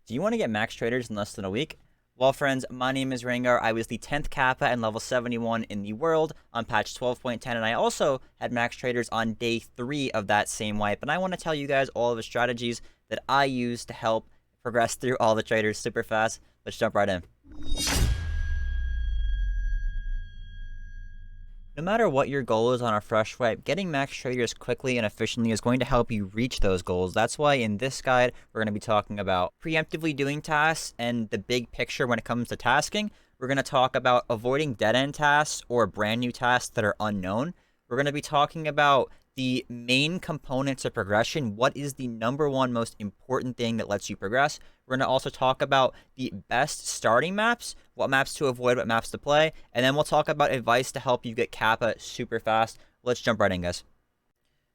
Do you want to get max traders in less than a week? Well, friends, my name is Rengawr. I was the 10th Kappa and level 71 in the world on patch 12.10, and I also had max traders on day 3 of that same wipe. And I want to tell you guys all of the strategies that I use to help progress through all the traders super fast. Let's jump right in. No matter what your goal is on a fresh wipe, getting max traders quickly and efficiently is going to help you reach those goals. That's why in this guide, we're going to be talking about preemptively doing tasks and the big picture when it comes to tasking. We're going to talk about avoiding dead-end tasks or brand new tasks that are unknown. We're going to be talking about the main components of progression. What is the number one most important thing that lets you progress? We're going to also talk about the best starting maps, what maps to avoid, what maps to play, and then we'll talk about advice to help you get Kappa super fast. Let's jump right in, guys.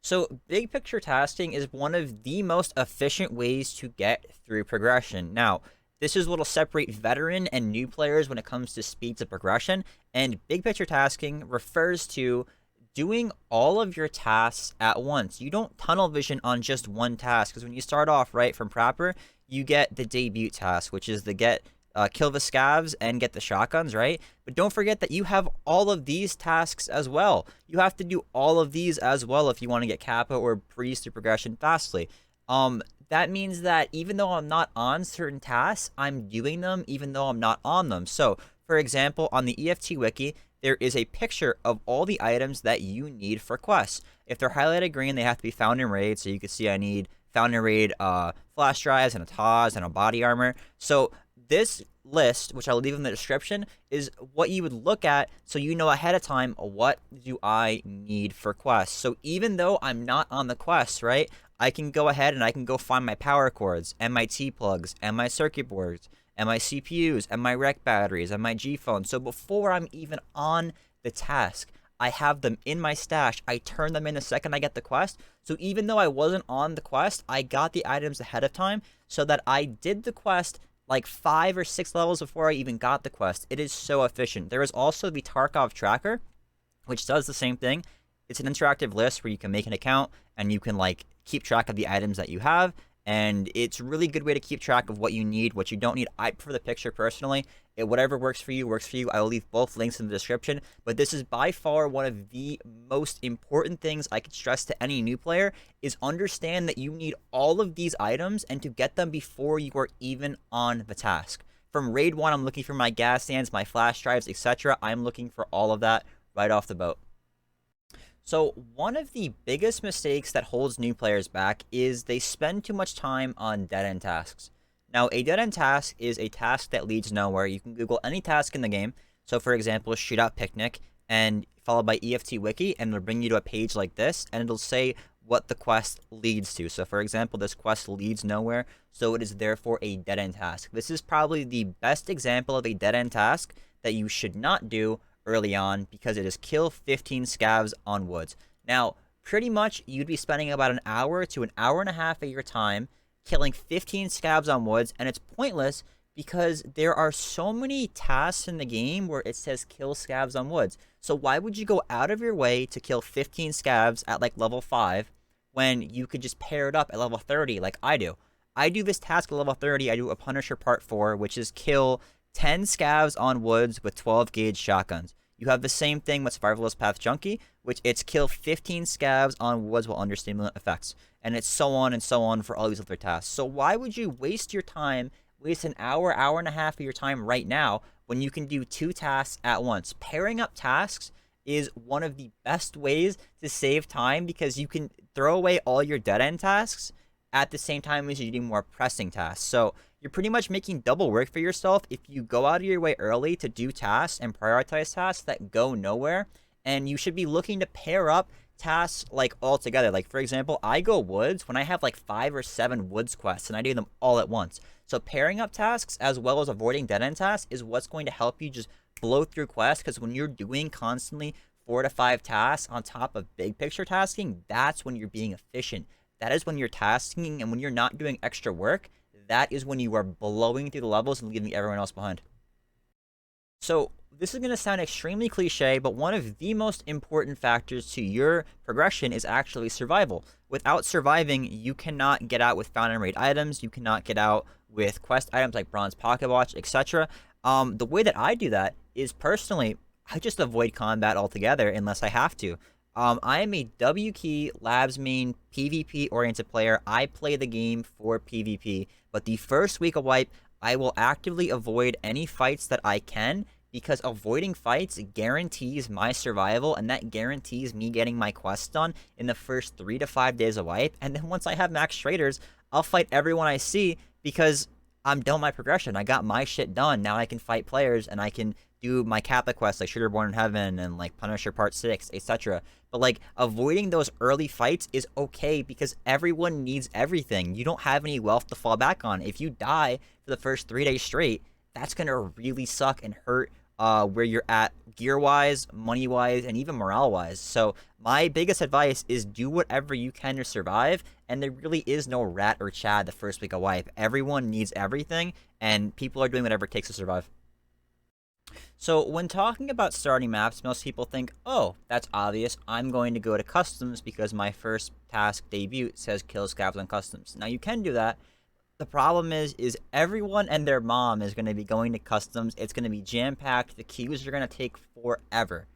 So, big picture tasking is one of the most efficient ways to get through progression. Now, this is what will separate veteran and new players when it comes to speeds of progression, and big picture tasking refers to doing all of your tasks at once. You don't tunnel vision on just one task, because when you start off right from proper, you get the debut task, which is the kill the scavs and get the shotguns, right? But don't forget that you have all of these tasks as well. You have to do all of these as well if you want to get Kappa or breeze through progression fastly. That means that even though I'm not on certain tasks, I'm doing them even though I'm not on them. So, for example, on the EFT wiki, there is a picture of all the items that you need for quests. If they're highlighted green, they have to be found in raid. So you can see I need found in raid flash drives and a TAS and a body armor. So this list, which I'll leave in the description, is what you would look at so you know ahead of time what do I need for quests. So even though I'm not on the quests, right, I can go ahead and I can go find my power cords and my T-plugs and my circuit boards and my CPUs and my rec batteries and my G phone. So before I'm even on the task, I have them in my stash. I turn them in the second I get the quest. So even though I wasn't on the quest, I got the items ahead of time so that I did the quest like 5 or 6 levels before I even got the quest. It is so efficient. There is also the Tarkov tracker, which does the same thing. It's an interactive list where you can make an account and you can like keep track of the items that you have. And it's a really good way to keep track of what you need, what you don't need. I prefer the picture personally. Whatever works for you, works for you. I will leave both links in the description. But this is by far one of the most important things I could stress to any new player is understand that you need all of these items and to get them before you are even on the task. From raid 1, I'm looking for my gas stands, my flash drives, etc. I'm looking for all of that right off the boat. So one of the biggest mistakes that holds new players back is they spend too much time on dead-end tasks. Now, a dead-end task is a task that leads nowhere. You can Google any task in the game. So, for example, shootout picnic, and followed by EFT wiki, and it'll bring you to a page like this, and it'll say what the quest leads to. So, for example, this quest leads nowhere, so it is therefore a dead-end task. This is probably the best example of a dead-end task that you should not do early on because it is kill 15 scavs on woods. Now, pretty much you'd be spending about an hour to an hour and a half of your time killing 15 scavs on woods, and it's pointless because there are so many tasks in the game where it says kill scavs on woods. So why would you go out of your way to kill 15 scavs at like level 5 when you could just pair it up at level 30 like I do? I do this task at level 30. I do a Punisher Part 4, which is kill 10 scavs on woods with 12 gauge shotguns. You have the same thing with Survivalist Path Junkie, which it's kill 15 scavs on woods while under stimulant effects. And it's so on for all these other tasks. So why would you waste your time, waste an hour, hour and a half of your time right now when you can do 2 tasks at once? Pairing up tasks is one of the best ways to save time because you can throw away all your dead-end tasks at the same time as you're doing more pressing tasks. So you're pretty much making double work for yourself if you go out of your way early to do tasks and prioritize tasks that go nowhere. And you should be looking to pair up tasks like all together. Like, for example, I go woods when I have like 5 or 7 woods quests and I do them all at once. So pairing up tasks as well as avoiding dead-end tasks is what's going to help you just blow through quests, because when you're doing constantly 4 to 5 tasks on top of big picture tasking, that's when you're being efficient. That is when you're tasking, and when you're not doing extra work, that is when you are blowing through the levels and leaving everyone else behind. So this is going to sound extremely cliche, but one of the most important factors to your progression is actually survival. Without surviving, you cannot get out with found and raid items. You cannot get out with quest items like bronze pocket watch, etc. The way that I do that is personally, I just avoid combat altogether unless I have to. I am a W key labs main PvP oriented player. I play the game for PvP, but the first week of wipe, I will actively avoid any fights that I can because avoiding fights guarantees my survival and that guarantees me getting my quests done in the first 3 to 5 days of wipe. And then once I have max traders, I'll fight everyone I see because I'm done with my progression. I got my shit done. Now I can fight players and I can do my Kappa quests like Shooter Born in Heaven and like Punisher Part 6, etc. But like avoiding those early fights is okay because everyone needs everything. You don't have any wealth to fall back on. If you die for the first 3 days straight, that's gonna really suck and hurt where you're at gear wise, money wise, and even morale wise. So my biggest advice is do whatever you can to survive. And there really is no rat or chad the first week of wipe. Everyone needs everything, and people are doing whatever it takes to survive. So when talking about starting maps, most people think, oh, that's obvious. I'm going to go to customs because my first task debut says kill scavs on customs. Now you can do that. The problem is everyone and their mom is going to be going to customs. It's going to be jam-packed. The queues are going to take forever.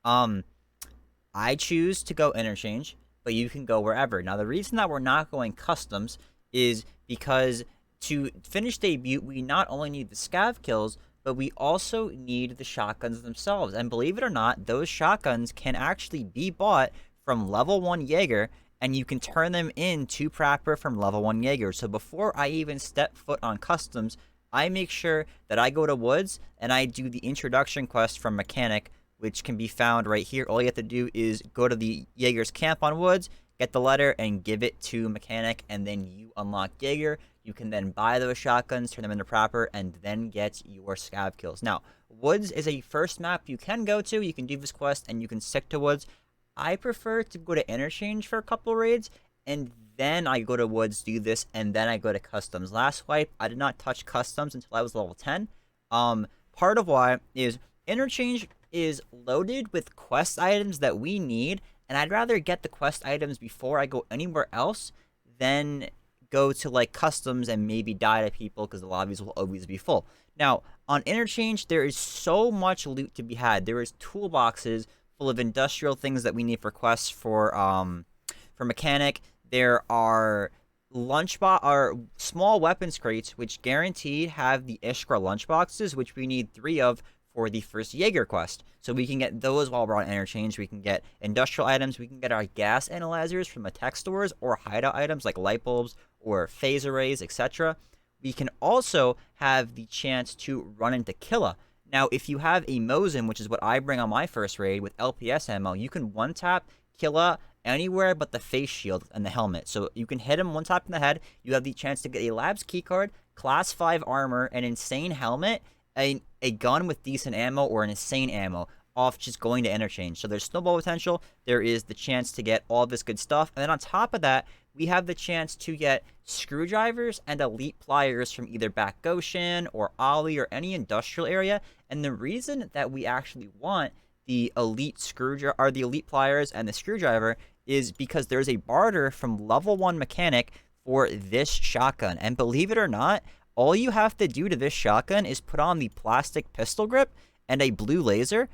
I choose to go interchange, but you can go wherever. Now the reason that we're not going customs is because to finish debut, we not only need the scav kills, but we also need the shotguns themselves. And believe it or not, those shotguns can actually be bought from level 1 Jaeger, and you can turn them into Prapper from level 1 Jaeger. So before I even step foot on customs, I make sure that I go to Woods, and I do the introduction quest from Mechanic, which can be found right here. All you have to do is go to the Jaeger's camp on Woods, get the letter, and give it to Mechanic, and then you unlock Jaeger. You can then buy those shotguns, turn them into Prapper, and then get your scav kills. Now, Woods is a first map you can go to. You can do this quest, and you can stick to Woods. I prefer to go to Interchange for a couple raids, and then I go to Woods, do this, and then I go to Customs. Last wipe, I did not touch Customs until I was level 10. Part of why is Interchange is loaded with quest items that we need, and I'd rather get the quest items before I go anywhere else than go to like customs and maybe die to people because the lobbies will always be full. Now, on Interchange, there is so much loot to be had. There is toolboxes full of industrial things that we need for quests for Mechanic. There are small weapons crates which guaranteed have the Ishkra lunchboxes, which we need 3 of for the first Jaeger quest. So we can get those while we're on Interchange. We can get industrial items. We can get our gas analyzers from the tech stores or hideout items like light bulbs or phase arrays, etc. We can also have the chance to run into Killa. Now, if you have a Mosin, which is what I bring on my first raid with LPS ammo, you can one-tap Killa anywhere but the face shield and the helmet. So you can hit him one tap in the head. You have the chance to get a Labs keycard, class 5 armor, an insane helmet, a gun with decent ammo, or an insane ammo off just going to Interchange. So there's snowball potential. There is the chance to get all this good stuff. And then on top of that, we have the chance to get screwdrivers and elite pliers from either Back Goshen or Ollie or any industrial area. And the reason that we actually want the elite the elite pliers and the screwdriver is because there's a barter from level 1 Mechanic for this shotgun. And believe it or not, all you have to do to this shotgun is put on the plastic pistol grip and a blue laser,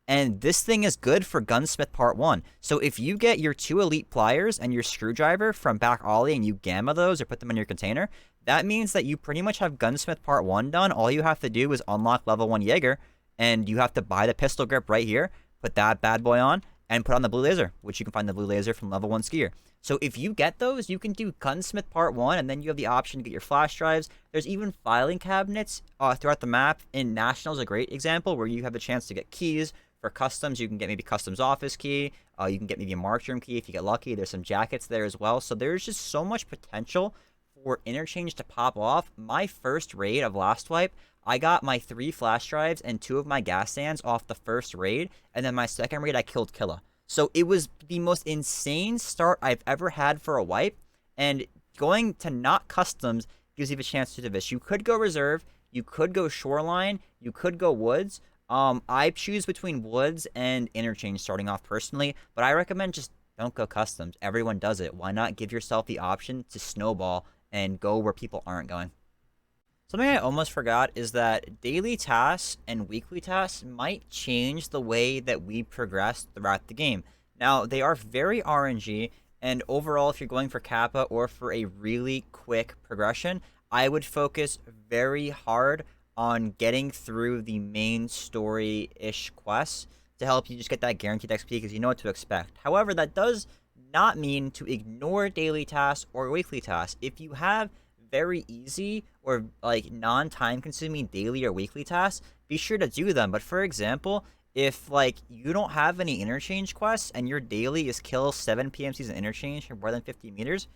and this thing is good for Gunsmith Part 1. So if you get your 2 elite pliers and your screwdriver from Back Ollie and you gamma those or put them in your container, that means that you pretty much have Gunsmith Part 1 done. All you have to do is unlock level 1 Jaeger, and you have to buy the pistol grip right here, put that bad boy on, and put on the blue laser, which you can find the blue laser from level 1 Skier. So if you get those, you can do Gunsmith Part 1, and then you have the option to get your flash drives. There's even filing cabinets throughout the map. In National is a great example where you have the chance to get keys. For customs, you can get maybe customs office key. You can get maybe a march room key if you get lucky. There's some jackets there as well. So there's just so much potential for Interchange to pop off. My first raid of last wipe, I got my 3 flash drives and 2 of my gas stands off the first raid. And then my second raid, I killed Killa. So it was the most insane start I've ever had for a wipe. And going to not customs gives you the chance to do this. You could go reserve. You could go shoreline. You could go woods. I choose between woods and interchange starting off personally, but I recommend just don't go customs. Everyone does it. Why not give yourself the option to snowball and go where people aren't going? Something I almost forgot is that daily tasks and weekly tasks might change the way that we progress throughout the game. Now, they are very RNG, and overall, if you're going for Kappa or for a really quick progression, I would focus very hard on getting through the main story-ish quests to help you just get that guaranteed XP because you know what to expect. However, that does not mean to ignore daily tasks or weekly tasks. If you have very easy or like non-time consuming daily or weekly tasks, be sure to do them. But for example, if like you don't have any interchange quests and your daily is kill 7 PMCs in interchange for more than 50 meters,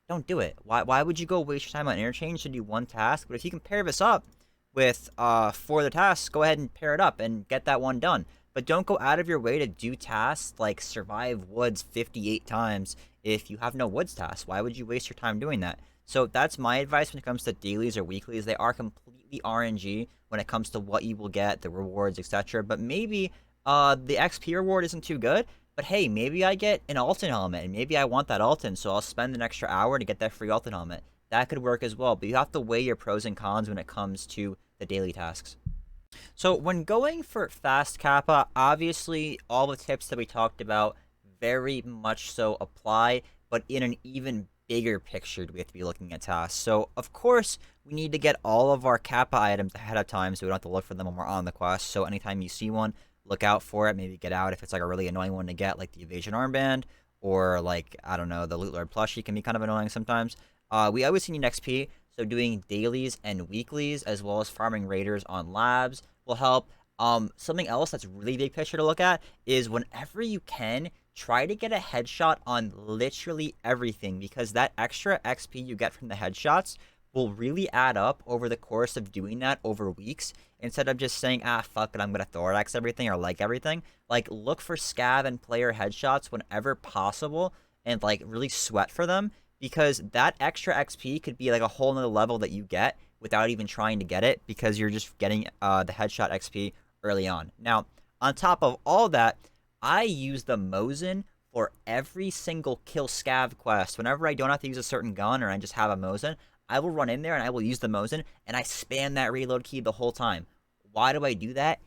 don't do it. Why would you go waste your time on interchange to do one task? But if you can pair this up with 4 other tasks, go ahead and pair it up and get that one done. But don't go out of your way to do tasks like survive woods 58 times if you have no woods tasks. Why would you waste your time doing that? So that's my advice when it comes to dailies or weeklies. They are completely RNG when it comes to what you will get, the rewards, etc. But maybe the XP reward isn't too good. But hey, maybe I get an Alton helmet, and maybe I want that Alton, so I'll spend an extra hour to get that free Alton helmet. That could work as well, but you have to weigh your pros and cons when it comes to the daily tasks. So when going for fast Kappa, obviously all the tips that we talked about very much so apply, but in an even bigger picture we have to be looking at tasks. So of course we need to get all of our Kappa items ahead of time so we don't have to look for them when we're on the quest. So anytime you see one, look out for it, maybe get out if it's like a really annoying one to get, like the evasion armband, or like, I don't know, the loot lord plushie can be kind of annoying sometimes. We always need XP, so doing dailies and weeklies as well as farming raiders on labs will help. Something else that's really big picture to look at is whenever you can, try to get a headshot on literally everything, because that extra XP you get from the headshots will really add up over the course of doing that over weeks, instead of just saying, ah, fuck it, I'm gonna thorax everything or like everything. Like, look for scav and player headshots whenever possible and like really sweat for them, because that extra XP could be like a whole nother level that you get without even trying to get it, because you're just getting the headshot XP early on. Now, on top of all that, I use the Mosin for every single kill scav quest. Whenever I don't have to use a certain gun or I just have a Mosin, I will run in there and I will use the Mosin, and I spam that reload key the whole time. Why do I do that?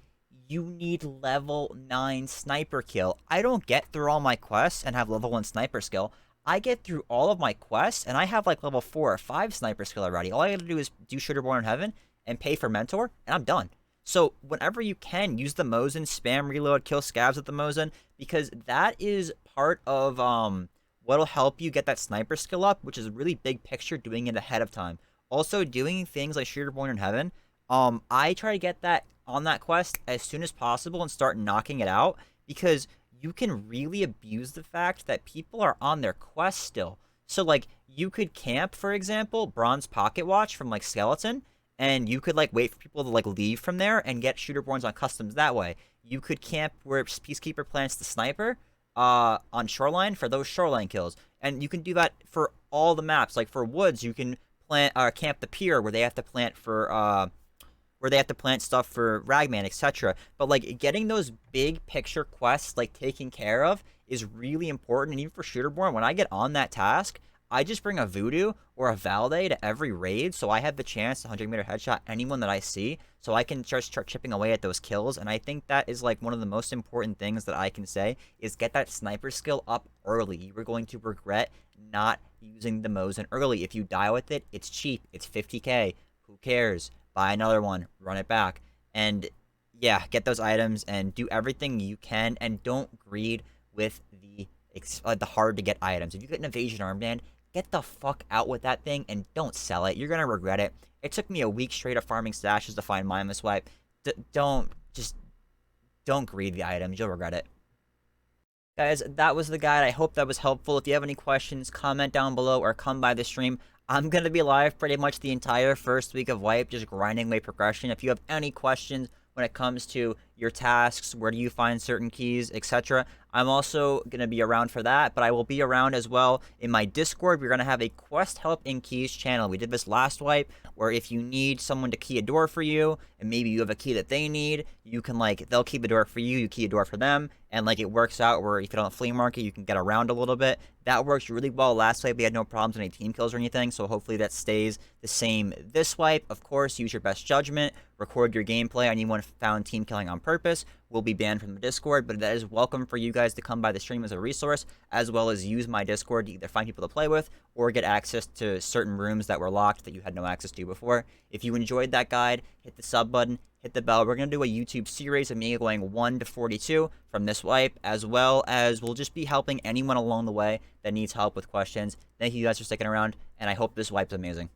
You need level 9 sniper kill. I don't get through all my quests and have level 1 sniper skill. I get through all of my quests and I have like level 4 or 5 sniper skill already. All I gotta do is do Shooterborn in Heaven and pay for Mentor, and I'm done. So whenever you can, use the Mosin, spam reload, kill scavs with the Mosin, because that is part of what'll help you get that sniper skill up, which is really big picture, doing it ahead of time. Also, doing things like Shooterborn in Heaven, I try to get that on that quest as soon as possible and start knocking it out, because you can really abuse the fact that people are on their quest still. So like, you could camp, for example, Bronze Pocket Watch from like Skeleton, and you could like wait for people to like leave from there and get Shooterborns on customs that way. You could camp where Peacekeeper plants the sniper on Shoreline for those Shoreline kills, and you can do that for all the maps. Like for Woods, you can plant camp the pier where they have to plant for stuff for Ragman, etc. But like, getting those big picture quests like taken care of is really important. And even for Shooterborn, when I get on that task, I just bring a Voodoo or a Valde to every raid, so I have the chance to 100-meter headshot anyone that I see, so I can just start chipping away at those kills. And I think that is like one of the most important things that I can say, is get that sniper skill up early. You are going to regret not using the Mosin early. If you die with it, it's cheap. It's 50k. Who cares? Buy another one. Run it back. And yeah, get those items and do everything you can, and don't greed with the hard to get items. If you get an evasion armband, get the fuck out with that thing and don't sell it. You're gonna regret it. It took me a week straight of farming stashes to find Mimus Wipe. Don't greed the items. You'll regret it. Guys, that was the guide. I hope that was helpful. If you have any questions, comment down below or come by the stream. I'm gonna be live pretty much the entire first week of Wipe, just grinding away progression. If you have any questions when it comes to your your tasks, where do you find certain keys, etc. I'm also going to be around for that, but I will be around as well in my Discord. We're going to have a quest help in keys channel. We did this last wipe where if you need someone to key a door for you and maybe you have a key that they need, you can like, they'll key the door for you, you key a door for them, and like it works out where if you're on a flea market, you can get around a little bit. That works really well. Last wipe we had no problems with any team kills or anything, so hopefully that stays the same this wipe. Of course, use your best judgment, record your gameplay. Anyone found team killing on purpose will be banned from the Discord, but that is welcome for you guys to come by the stream as a resource, as well as use my Discord to either find people to play with or get access to certain rooms that were locked that you had no access to before. If you enjoyed that guide, hit the sub button, hit the bell. We're going to do a YouTube series of me going 1 to 42 from this wipe, as well as we'll just be helping anyone along the way that needs help with questions. Thank you guys for sticking around, and I hope this wipe's amazing.